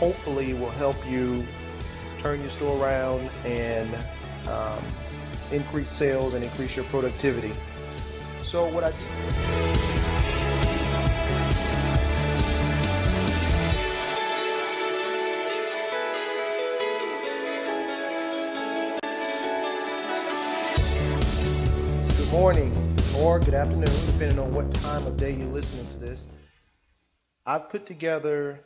hopefully will help you turn your store around and um, increase sales and increase your productivity. So what I Good morning or good afternoon, depending on what time of day you're listening to this. I've put together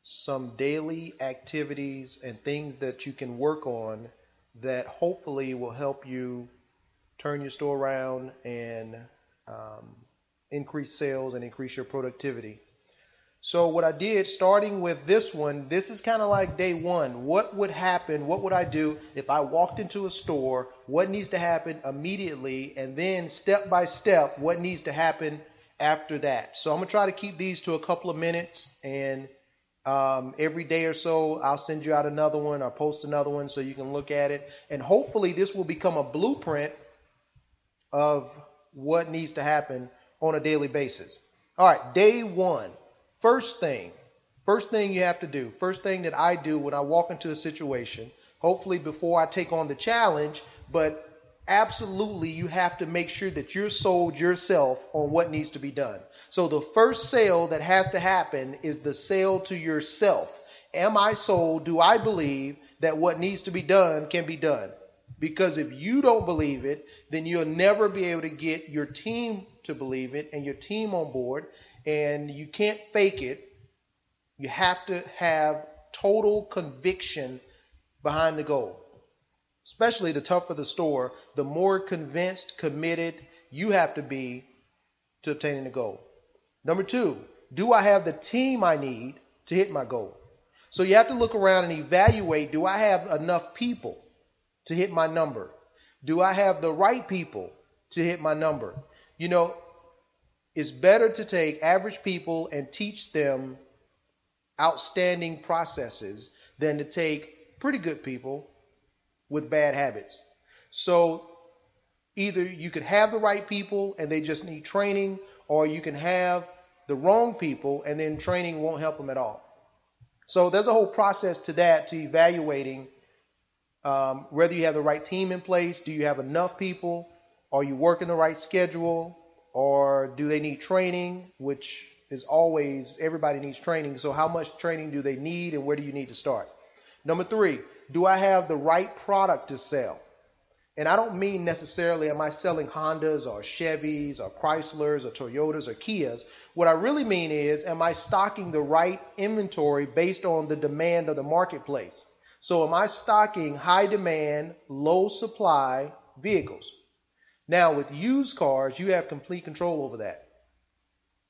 some daily activities and things that you can work on that hopefully will help you turn your store around and um, increase sales and increase your productivity. So what I did, starting with this one, this is kind of like day one. What would happen? What would I do if I walked into a store? What needs to happen immediately? And then step by step, what needs to happen after that? So I'm going to try to keep these to a couple of minutes, and every day or so, I'll send you out another one or post another one so you can look at it. And hopefully this will become a blueprint of what needs to happen on a daily basis. All right, day one. First thing you have to do, first thing that I do when I walk into a situation, hopefully before I take on the challenge, but absolutely you have to make sure that you're sold yourself on what needs to be done. So the first sale that has to happen is the sale to yourself. Am I sold? Do I believe that what needs to be done can be done? Because if you don't believe it, then you'll never be able to get your team to believe it and your team on board. And you can't fake it. You have to have total conviction behind the goal. Especially the tougher the store, the more convinced, committed you have to be to obtaining the goal. Number two, do I have the team I need to hit my goal? So you have to look around and evaluate, do I have enough people to hit my number? Do I have the right people to hit my number? You know, it's better to take average people and teach them outstanding processes than to take pretty good people with bad habits. So either you could have the right people and they just need training, or you can have the wrong people and then training won't help them at all. So there's a whole process to that, to evaluating whether you have the right team in place. Do you have enough people? Are you working the right schedule? Or do they need training, which is always, everybody needs training. So how much training do they need and where do you need to start? Number three, do I have the right product to sell? And I don't mean necessarily am I selling Hondas or Chevys or Chryslers or Toyotas or Kias. What I really mean is, am I stocking the right inventory based on the demand of the marketplace? So am I stocking high demand, low supply vehicles? Now, with used cars, you have complete control over that.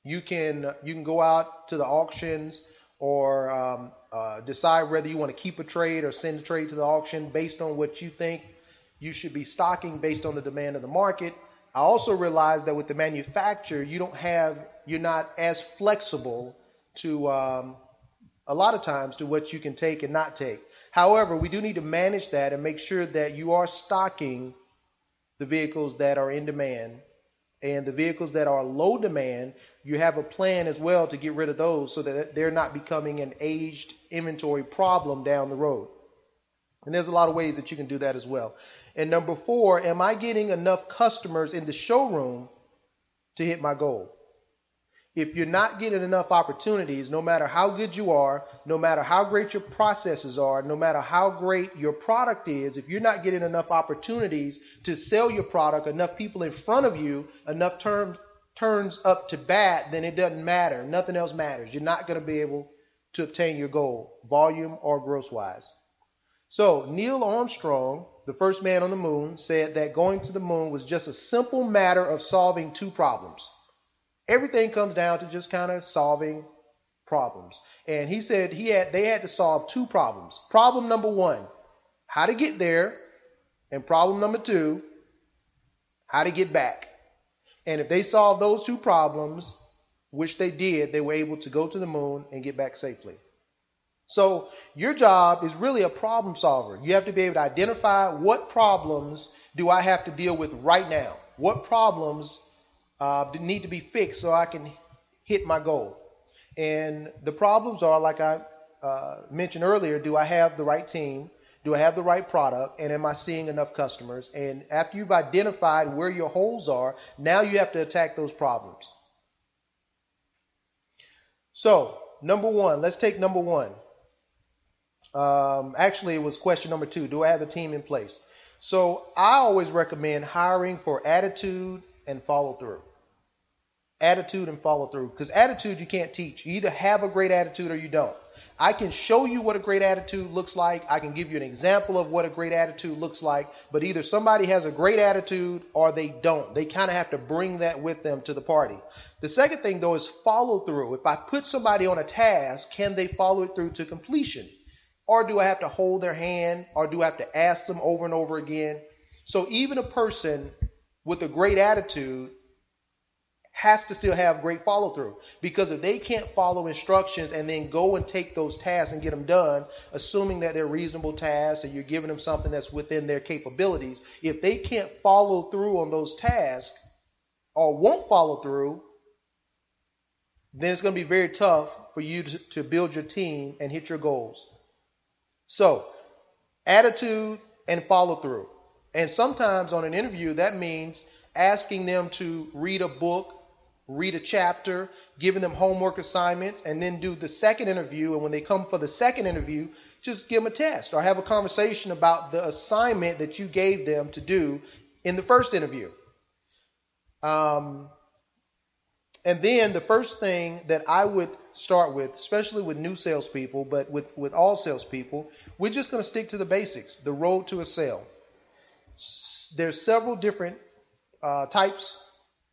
You can go out to the auctions or decide whether you want to keep a trade or send a trade to the auction based on what you think you should be stocking based on the demand of the market. I also realize that with the manufacturer, you're not as flexible to a lot of times to what you can take and not take. However, we do need to manage that and make sure that you are stocking the vehicles that are in demand, and the vehicles that are low demand, you have a plan as well to get rid of those so that they're not becoming an aged inventory problem down the road. And there's a lot of ways that you can do that as well. And number four, am I getting enough customers in the showroom to hit my goal? If you're not getting enough opportunities, no matter how good you are, no matter how great your processes are, no matter how great your product is, if you're not getting enough opportunities to sell your product, enough people in front of you, enough turns up to bat, then it doesn't matter. Nothing else matters. You're not going to be able to obtain your goal, volume or gross wise. So Neil Armstrong, the first man on the moon, said that going to the moon was just a simple matter of solving two problems. Everything comes down to just kind of solving problems. And he said they had to solve two problems. Problem number one, how to get there. And problem number two, how to get back. And if they solved those two problems, which they did, they were able to go to the moon and get back safely. So your job is really a problem solver. You have to be able to identify what problems do I have to deal with right now? What problems need to be fixed so I can hit my goal? And the problems are, like I mentioned earlier, do I have the right team? Do I have the right product? And am I seeing enough customers? And after you've identified where your holes are, now you have to attack those problems. So, number one, let's take number one. Actually, it was question number two. Do I have a team in place? So I always recommend hiring for attitude and follow through. Attitude and follow through. Because attitude you can't teach. You either have a great attitude or you don't. I can show you what a great attitude looks like. I can give you an example of what a great attitude looks like. But either somebody has a great attitude or they don't. They kind of have to bring that with them to the party. The second thing, though, is follow through. If I put somebody on a task, can they follow it through to completion? Or do I have to hold their hand? Or do I have to ask them over and over again? So even a person with a great attitude has to still have great follow through. Because if they can't follow instructions and then go and take those tasks and get them done, assuming that they're reasonable tasks and you're giving them something that's within their capabilities, if they can't follow through on those tasks or won't follow through, then it's going to be very tough for you to build your team and hit your goals. So, attitude and follow through. And sometimes on an interview, that means asking them to read a book, read a chapter, giving them homework assignments, and then do the second interview. And when they come for the second interview, just give them a test or have a conversation about the assignment that you gave them to do in the first interview. And then the first thing that I would start with, especially with new salespeople, but with all salespeople, we're just going to stick to the basics, the road to a sale. There's several different types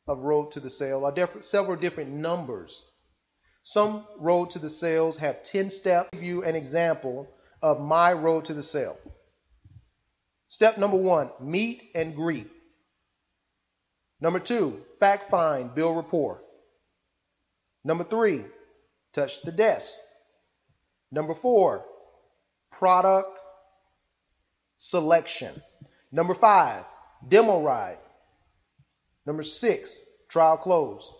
of road to the sale, or several different numbers. Some road to the sales have 10 steps. I'll give you an example of my road to the sale. Step number 1, meet and greet. Number 2, fact find, build rapport. Number 3, touch the desk. Number 4, product selection. Number 5, demo ride. Number 6, trial close.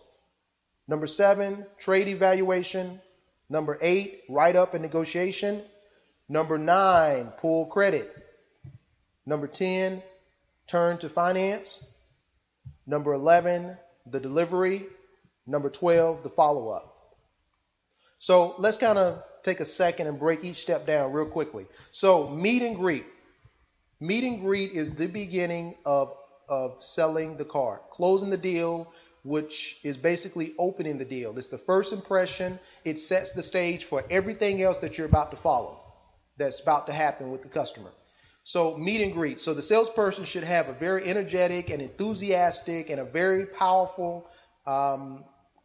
Number 7, trade evaluation. Number 8, write-up and negotiation. Number 9, pull credit. Number 10, turn to finance. Number 11, the delivery. Number 12, the follow-up. So let's kind of take a second and break each step down real quickly. So meet and greet. Meet and greet is the beginning of selling the car, closing the deal, which is basically opening the deal. It's the first impression. It sets the stage for everything else that you're about to follow, that's about to happen with the customer. So meet and greet. So the salesperson should have a very energetic and enthusiastic and a very powerful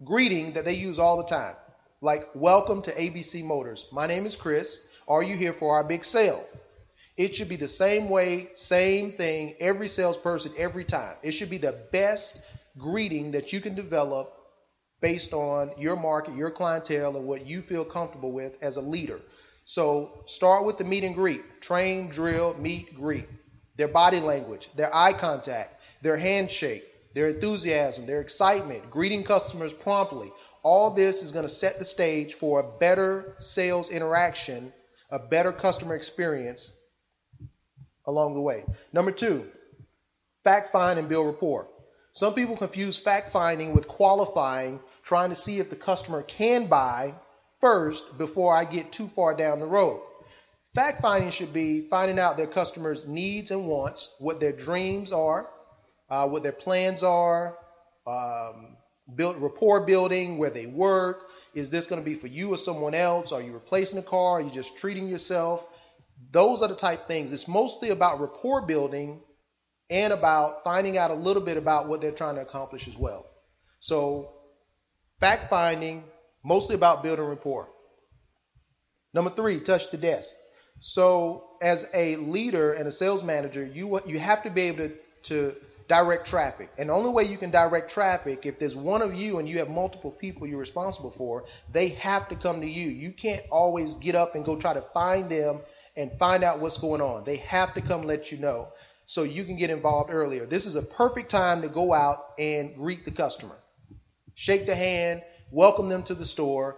greeting that they use all the time. Like, welcome to ABC Motors. My name is Chris. Are you here for our big sale? It should be the same way, same thing, every salesperson, every time. It should be the best greeting that you can develop based on your market, your clientele, and what you feel comfortable with as a leader. So start with the meet and greet. Train, drill, meet, greet. Their body language, their eye contact, their handshake, their enthusiasm, their excitement, greeting customers promptly. All this is going to set the stage for a better sales interaction, a better customer experience along the way. Number 2, fact find and build rapport. Some people confuse fact finding with qualifying, trying to see if the customer can buy first before I get too far down the road. Fact finding should be finding out their customers' needs and wants, what their dreams are, what their plans are, build rapport building, where they work. Is this going to be for you or someone else? Are you replacing a car? Are you just treating yourself? Those are the type things. It's mostly about rapport building and about finding out a little bit about what they're trying to accomplish as well. So fact finding, mostly about building rapport. Number 3, touch the desk. So as a leader and a sales manager, you have to be able to direct traffic. And the only way you can direct traffic, if there's one of you and you have multiple people you're responsible for, they have to come to you. You can't always get up and go try to find them and find out what's going on. They have to come let you know so you can get involved earlier. This is a perfect time to go out and greet the customer. Shake the hand, welcome them to the store,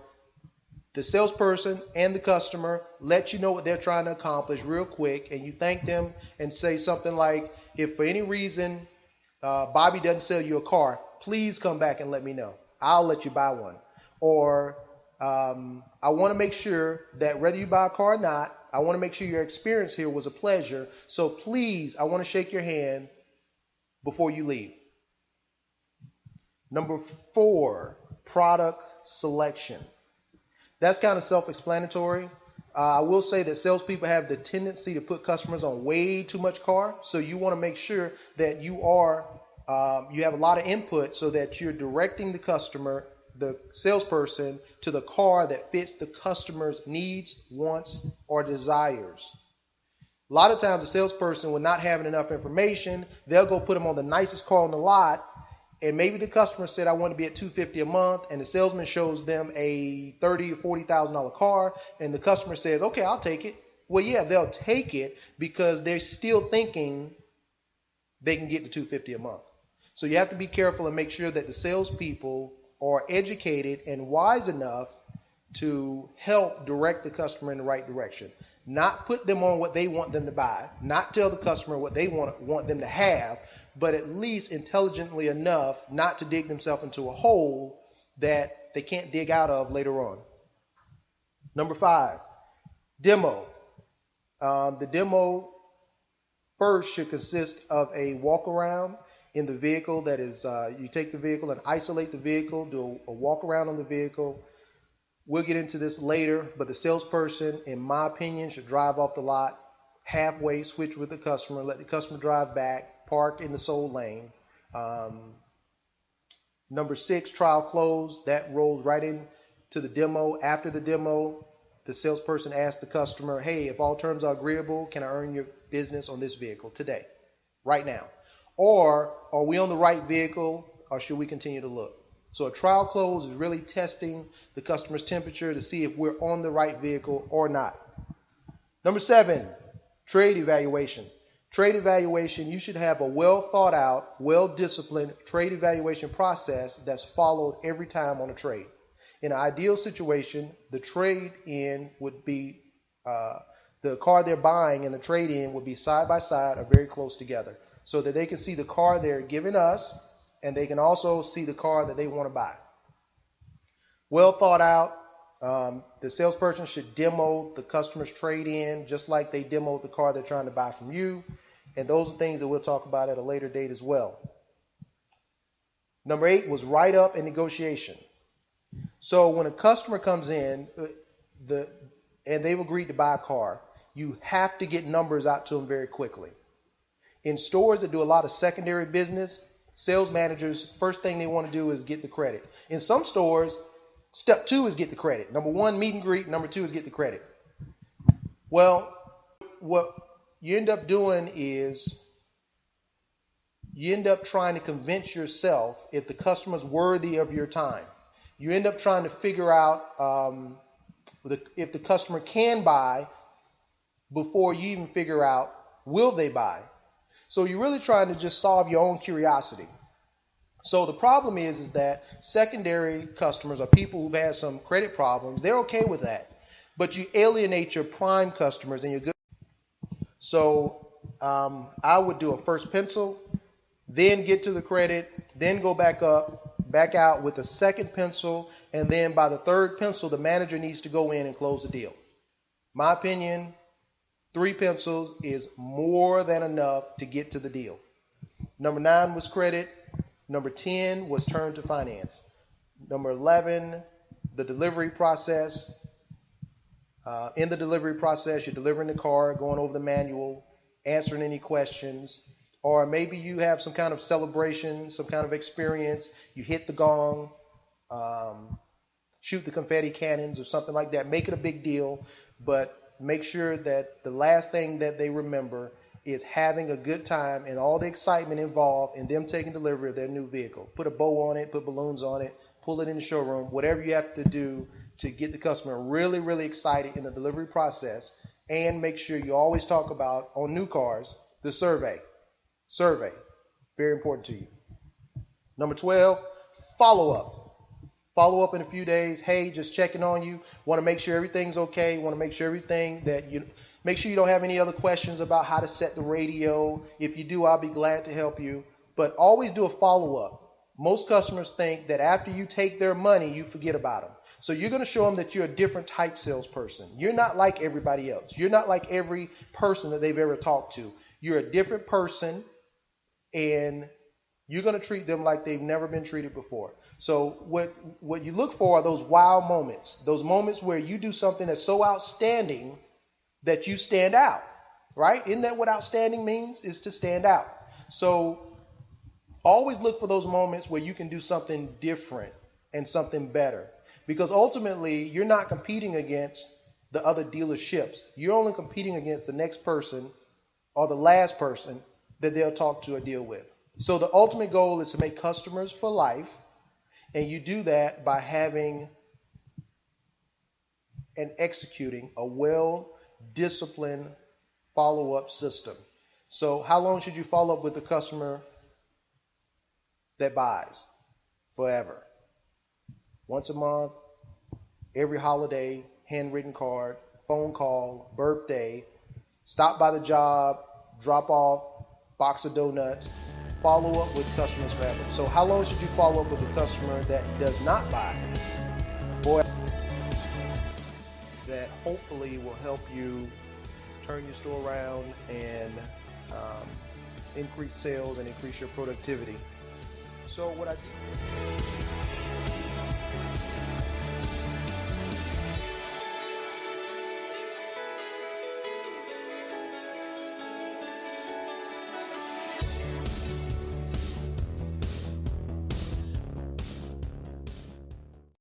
The salesperson and the customer let you know what they're trying to accomplish real quick, and you thank them and say something like, if for any reason Bobby doesn't sell you a car, please come back and let me know. I'll let you buy one. Or I want to make sure that whether you buy a car or not, I want to make sure your experience here was a pleasure. So please, I want to shake your hand before you leave. Number 4, product selection. That's kind of self-explanatory. I will say that salespeople have the tendency to put customers on way too much car. So you want to make sure that you have a lot of input so that you're directing the customer, the salesperson, to the car that fits the customer's needs, wants, or desires. A lot of times the salesperson, when not having enough information, they'll go put them on the nicest car on the lot. And maybe the customer said, I want to be at $250 a month, and the salesman shows them a $30,000 or $40,000 car, and the customer says, okay, I'll take it. Well, yeah, they'll take it because they're still thinking they can get to $250 a month. So you have to be careful and make sure that the salespeople are educated and wise enough to help direct the customer in the right direction. Not put them on what they want them to buy, not tell the customer what they want them to have, but at least intelligently enough not to dig themselves into a hole that they can't dig out of later on. Number 5, demo. The demo first should consist of a walk around in the vehicle. That is, you take the vehicle and isolate the vehicle, do a walk around on the vehicle. We'll get into this later, but the salesperson, in my opinion, should drive off the lot halfway, switch with the customer, let the customer drive back, park in the sold lane. Number 6, trial close. That rolls right into the demo. After the demo, the salesperson asks the customer, hey, if all terms are agreeable, can I earn your business on this vehicle today, right now? Or are we on the right vehicle, or should we continue to look? So a trial close is really testing the customer's temperature to see if we're on the right vehicle or not. Number 7, trade evaluation. Trade evaluation, you should have a well thought out, well disciplined trade evaluation process that's followed every time on a trade. In an ideal situation, the trade in would be the car they're buying and the trade in would be side by side or very close together so that they can see the car they're giving us and they can also see the car that they want to buy. Well thought out. The salesperson should demo the customer's trade-in just like they demoed the car they're trying to buy from you. And those are things that we'll talk about at a later date as well. Number 8 was write-up and negotiation. So when a customer comes in and they've agreed to buy a car, you have to get numbers out to them very quickly. In stores that do a lot of secondary business, sales managers, first thing they want to do is get the credit. In some stores, step 2 is get the credit. Number 1, meet and greet. Number 2 is get the credit. Well, what you end up doing is you end up trying to convince yourself if the customer's worthy of your time. You end up trying to figure out if the customer can buy before you even figure out will they buy. So you're really trying to just solve your own curiosity. So the problem is that secondary customers are people who've had some credit problems. They're okay with that. But you alienate your prime customers and your good. So I would do a first pencil, then get to the credit, then go back out with a second pencil, and then by the third pencil, the manager needs to go in and close the deal. My opinion, 3 pencils is more than enough to get to the deal. Number 9 was credit. Number 10 was turn to finance. Number 11, the delivery process. In the delivery process, you're delivering the car, going over the manual, answering any questions, or maybe you have some kind of celebration, some kind of experience. You hit the gong, shoot the confetti cannons or something like that. Make it a big deal, but make sure that the last thing that they remember is having a good time and all the excitement involved in them taking delivery of their new vehicle. Put a bow on it, put balloons on it, pull it in the showroom, whatever you have to do to get the customer really, really excited in the delivery process. And make sure you always talk about, on new cars, the survey. Survey, very important to you. Number 12, follow-up. follow up in a few days. Hey, just checking on you. Want to make sure everything's okay. Want to make sure everything that you make sure you don't have any other questions about how to set the radio. If you do, I'll be glad to help you. But always do a follow up. Most customers think that after you take their money, you forget about them. So you're going to show them that you're a different type salesperson. You're not like everybody else. You're not like every person that they've ever talked to. You're a different person, and you're going to treat them like they've never been treated before. So what you look for are those wow moments, those moments where you do something that's so outstanding that you stand out, right? Isn't that what outstanding means? Is to stand out. So always look for those moments where you can do something different and something better. Because ultimately, you're not competing against the other dealerships. You're only competing against the next person or the last person that they'll talk to or deal with. So the ultimate goal is to make customers for life. And you do that by having and executing a well-disciplined follow-up system. So how long should you follow up with the customer that buys? Forever. Once a month, every holiday, handwritten card, phone call, birthday, stop by the job, drop off, box of donuts, follow up with customers forever. So how long should you follow up with a customer that does not buy? Boy, that hopefully will help you turn your store around and increase sales and increase your productivity. So what I do